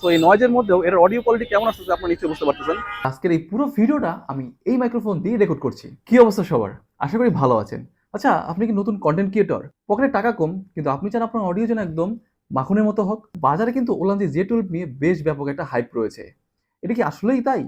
তো এই নয়েজের মধ্যেও এর অডিও কোয়ালিটি কেমন আসছে আপনারা নিশ্চয়ই বুঝতে পারতেছেন। আজকের এই পুরো ভিডিওটা আমি এই মাইক্রোফোন দিয়ে রেকর্ড করছি। কি অবস্থা সবার? আশা করি ভালো আছেন। আচ্ছা, আপনি কি নতুন কন্টেন্ট ক্রিয়েটর? পকেটে টাকা কম, কিন্তু আপনি চান আপনার অডিও যেন একদম মাখনের মতো হোক। বাজারে কিন্তু ওলান্দি জে12 নিয়ে বেশ ব্যাপক একটা হাইপ রয়েছে। এটা কি আসলেই তাই,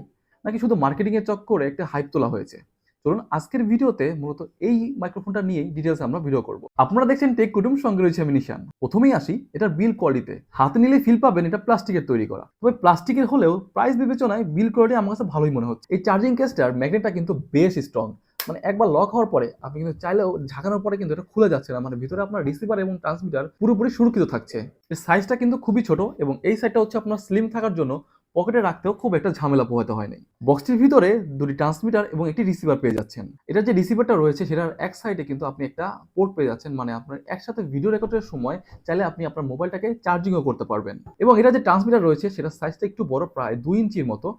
নাকি শুধু মার্কেটিং এর চক্করে একটা হাইপ তোলা হয়েছে? চলুন আজকের ভিডিওতে মূলত এই মাইক্রোফোনটা নিয়েই ডিটেলস আমরা ভিডিও করব। আপনারা দেখছেন টেক কুটুম, সঙ্গে রয়েছে আমি নিশান। প্রথমেই আসি এটার বিল কোয়ালিটিতে। হাতে নিলে ফিল পাবেন এটা প্লাস্টিকের তৈরি করা, তবে প্লাস্টিকের হলেও প্রাইস বিবেচনায় বিল কোয়ালিটি আমার কাছে ভালোই মনে হচ্ছে। এই চার্জিং কেসটার ম্যাগনেটটা কিন্তু বেশ স্ট্রং, মানে একবার লক হওয়ার পরে আপনি কিন্তু চাইলেও ঝাঁকানোর পরে কিন্তু এটা খুলে যাচ্ছে না, মানে ভিতরে আপনার রিসিভার এবং ট্রান্সমিটার পুরোপুরি সুরক্ষিত থাকছে। এর সাইজটা কিন্তু খুবই ছোট, এবং এই সাইডটা হচ্ছে আপনার স্লিম থাকার জন্য পকেটে রাখতেও খুব একটা ঝামেলা পোহাতে হয় নাই। বক্সটির ভিতরে দুটি ট্রান্সমিটার এবং একটি রিসিভার পেয়ে যাচ্ছেন। এটা যে রিসিভারটা রয়েছে সেটার এক সাইডে কিন্তু আপনি একটা পোর্ট পেয়ে যাচ্ছেন, মানে আপনার একসাথে ভিডিও রেকর্ডের সময় চাইলে আপনি আপনার মোবাইলটাকে চার্জিংও করতে পারবেন। এবং এটা যে ট্রান্সমিটার রয়েছে সেটার সাইজটা একটু বড়, প্রায় 2 ইঞ্চির মতো।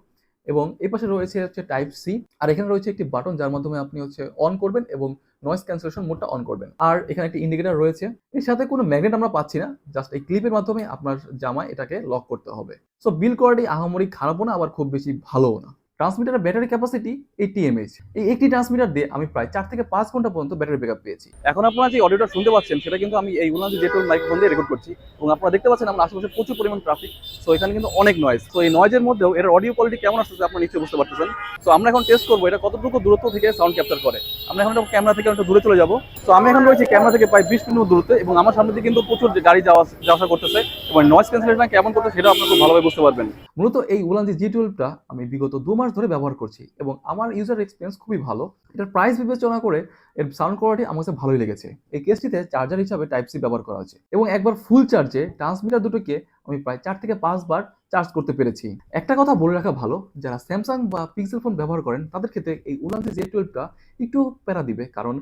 এবং এই পাশে রয়েছে হচ্ছে টাইপ সি, আর এখানে রয়েছে একটি বাটন যার মাধ্যমে আপনি হচ্ছে অন করবেন এবং নয়েজ ক্যান্সেলেশন মোডটা অন করবেন। আর এখানে একটি ইন্ডিকেটর রয়েছে। এর সাথে কোনো ম্যাগনেট আমরা পাচ্ছি না, জাস্ট এই ক্লিপের মাধ্যমে আপনার জামায় এটাকে লক করতে হবে। সো বিল কোয়ালিটি আহামরি খারাপও না, আবার খুব বেশি ভালোও না। ট্রান্সমিটারের ব্যাটারি ক্যাপাসিটি 80 mAh। এই একটি ট্রান্সমিটার দিয়ে আমি প্রায় 4 থেকে 5 ঘন্টা পর্যন্ত ব্যাটারি ব্যাকআপ পেয়েছি। এখন আপনারা যে অডিওটা শুনতে পাচ্ছেন সেটা কিন্তু আমি এই উলান্দি জে12 মাইক্রোফোন দিয়ে রেকর্ড করছি, এবং আপনারা দেখতে পাচ্ছেন আমার আশেপাশে প্রচুর পরিমাণ ট্রাফিক। সো এখানে কিন্তু অনেক নয়েজ। তো এই নয়েজের মধ্যেও এর অডিও কোয়ালিটি কেমন আসছে আপনারা নিশ্চয়ই বুঝতে পারতেছেন। তো আমরা এখন টেস্ট করবো এটা কতটুকু দূরত্ব থেকে সাউন্ড ক্যাপচার করে। আমরা এখন ক্যামেরা থেকে একটু দূরে চলে যাবো। তো আমি এখন রয়েছি ক্যামেরা থেকে প্রায় 20 মিনিট দূরত্বে, এবং আমার সামনে দিয়ে কিন্তু প্রচুর গাড়ি যাওয়া আসা করতেছে, এবং নয়েজ ক্যান্সেলেশন কেমন করতে সেটা আপনারা খুব ভালোভাবে বুঝতে পারবেন। মূলত এই উলান্দি জি12টা আমি বিগত 2 মাস ধরে ব্যবহার করছি, এবং আমার ইউজার এক্সপিরিয়েন্স খুবই ভালো। এটার প্রাইস বিবেচনা করে এর সাউন্ড কোয়ালিটি আমার কাছে ভালোই লেগেছে। এই কেসটিতে চার্জার হিসাবে টাইপ সি ব্যবহার করা হয়েছে, এবং একবার ফুল চার্জে ট্রান্সমিটার দুটোকে আমি প্রায় 4 থেকে 5 বার চার্জ করতে পেরেছি। একটা কথা বলে রাখা ভালো, যারা স্যামসাং বা পিক্সেল ফোন ব্যবহার করেন তাদের ক্ষেত্রে এই উলান্দি জে12টা একটু প্যারা দিবে, কারণ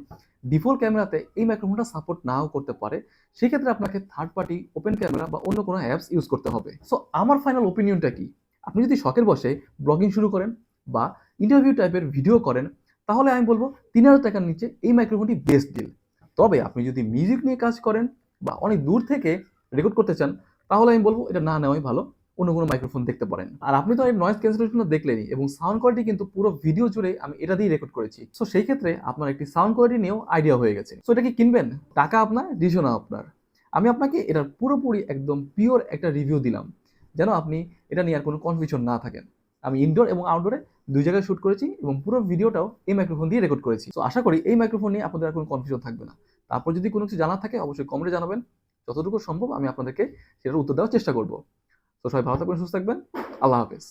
ডিফল্ট ক্যামেরাতে এই মাইক্রোফোনটা সাপোর্ট নাও করতে পারে। সেক্ষেত্রে আপনাকে থার্ড পার্টি ওপেন ক্যামেরা বা অন্য কোনো অ্যাপস ইউজ করতে হবে। সো আমার ফাইনাল ওপিনিয়নটা কি, আপনি যদি শখের বসে ব্লগিং শুরু করেন বা ইন্টারভিউ টাইপের ভিডিও করেন, তাহলে আমি বলবো 3000 টাকার নিচে এই মাইক্রোফোনটি বেস্ট ডিল। তবে আপনি যদি মিউজিক নিয়ে কাজ করেন বা অনেক দূর থেকে রেকর্ড করতে চান, তাহলে আমি বলবো এটা না নেওয়াই ভালো। অন্য কোনো মাইক্রোফোন দেখতে পারেন। আর আপনি তো এর নয়েজ ক্যান্সেলেশনটা দেখলেনই, এবং সাউন্ড কোয়ালিটি কিন্তু পুরো ভিডিও জুড়ে আমি এটা দিয়ে রেকর্ড করেছি। সো সেই ক্ষেত্রে আপনার একটি সাউন্ড কোয়ালিটি নিয়েও আইডিয়া হয়ে গেছে। সো এটা কি কিনবেন? টাকা আপনার, ডিসিশন আপনার। আমি আপনাকে এটার পুরোপুরি একদম পিওর একটা রিভিউ দিলাম, যেন আপনি এটা নিয়ে আর কোনো কনফিউশন না থাকেন। আমি ইনডোর এবং আউটডোরে 2 জায়গায় শুট করেছি, এবং পুরো ভিডিওটাও এই মাইক্রোফোন দিয়ে রেকর্ড করেছি। তো আশা করি এই মাইক্রোফোন নিয়ে আপনাদের আর কোনো কনফিউশন থাকবে না। তারপর যদি কোনো কিছু জানার থাকে অবশ্যই কমেন্টে জানাবেন। যতটুকু সম্ভব আমি আপনাদেরকে সেটার উত্তর দেওয়ার চেষ্টা করব। তো সবাই ভালো থাকবেন, সুস্থ থাকবেন। আল্লাহ হাফেজ।